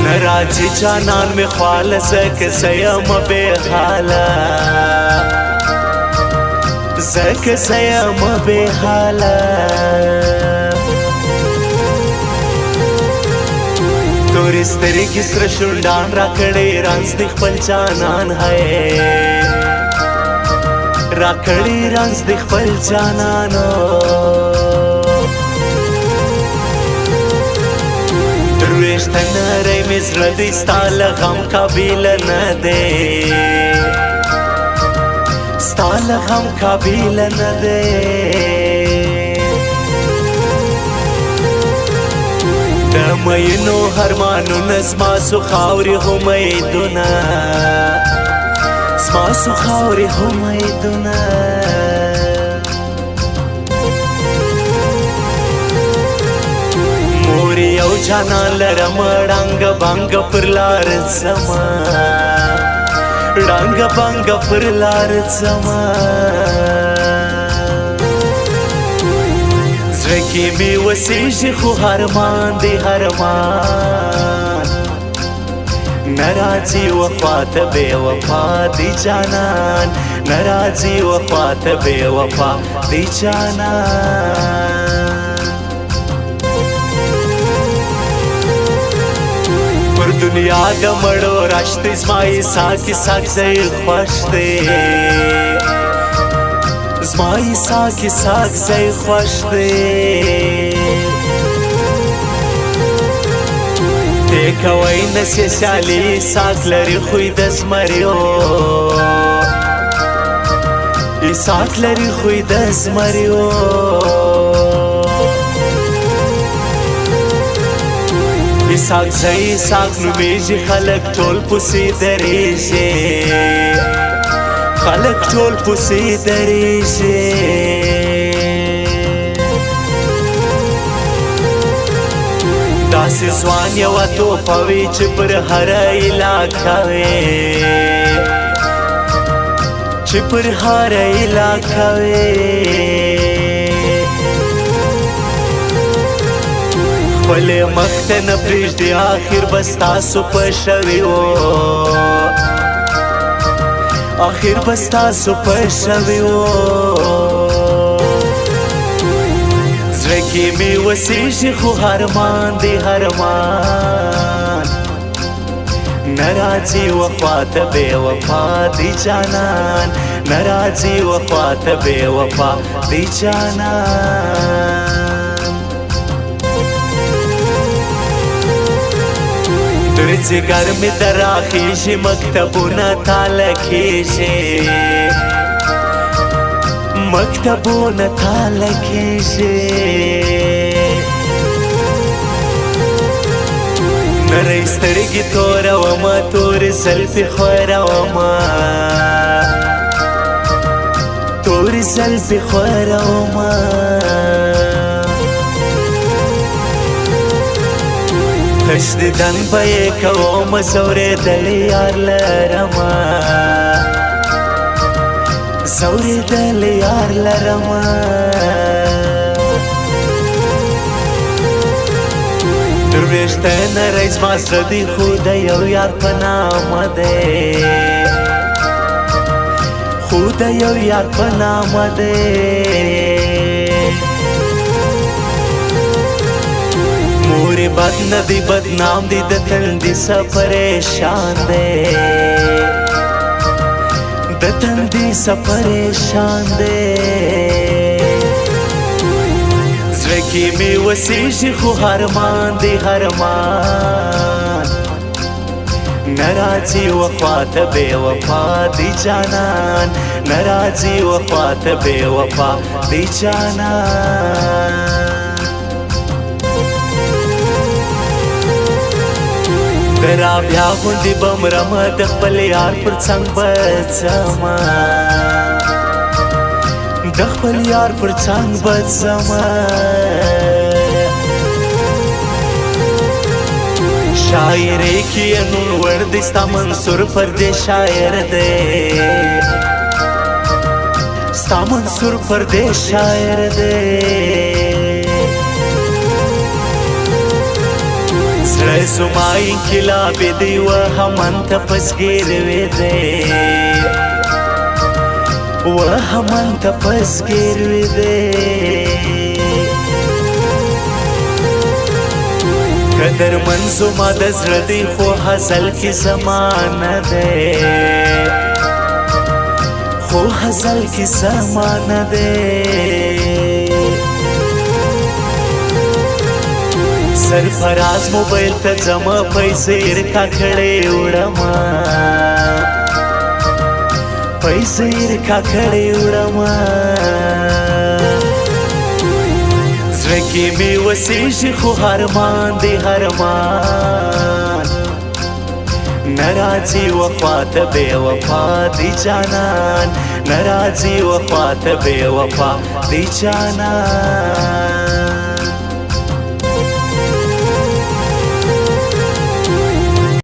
نراځي جانان می خواله زکه سیم به حاله زکه سیم به حاله تورې سترګې سره شونډان راکړې رانځ د خپل جانان هی راکړې رانځ د خپل جانانو درویشت نری مې زړه دی ستا له غم قابل نه دی ستا له غم قابل نه دی د مینو هرمانونه زما سو خاورې امیدونه زما سو خاورې امیدونه مور یو جانان لرم ړانګ بانګ پر لار ځمه ړانګ بانګ پر لار ځمه زړه کې مې وسېږي خو هرمان دی هرمان نه راځي وفا ته بې وفا دی جانان نه راځي وفا ته بې وفا دی جانان پر دنیا د مړو راشتې زما یې ساکي ساک ځای خوښ دی زما یې ساکي ساک ځای خوښ دی دی کوی نسې سیالي ساک لري خوی د زمریو ای ساک لري خوی د زمریو ساک ځای ساک نومیږي خلک ټول پسې درېږي خلک ټول پسې درېږي داسې ځوان یوه توپه وي چې پر هره علاقه وي چې پر هره علاقه وي خپل مخ ته نه پرېږدي آخر به ستاسو په شوي و آخر به ستاسو په شوي و زړه کې مې وسېږي خو هرمان دی هرمان نه راځي وفا ته بې وفا دی جانان نه راځي وفا ته بې وفا دی جانان در ځیګر مې دراخېږي مکتبونه تاله کېږي مکتبونه تاله کېږي نری سترګې تورومه تورې زلفې خورومه تورې زلفې خورومه تش دیدن به یې کوم ځورېدلی یار لرمه ځورېدلی یار لرمه درویشته نری زما زړه دی خو د یو یار په نامه دی خو د یو یار په نامه دی مورې بد نه دی بدنام دی د تندي څه پریشان دی د تندي څه پریشان دی زړه کې مې وسېږي خو هرمان دی هرمان نه راځي وفا ته بې وفا دی جانان نه راځي وفا ته بې وفا دی جانان را بیا غوندې بمرمه د خپل یار پر څنګ به ځمه د خپل یار پر څنګ به ځمه شاعرۍ کې یې نور ور دی ستا منصور پردې شاعر دی ستا منصور پردې شاعر دی زړه زما انقلاب دی و همان ته پسګیر وې دی و همان ته پسګیر وې دی قدر منزو ما د زړه دی خو هزل کې زمانه دی خو هزل کې زمانه دی سرفراز موبایل ته ځمه پیسې ورکا کړې وړمه پیسې ورکا کړې وړمه زړه کې مې وسېږي خو ارمان دی ارمان نه راځي وفا ته بې وفا دی جانان نه راځي وفا ته بې وفا دی جانان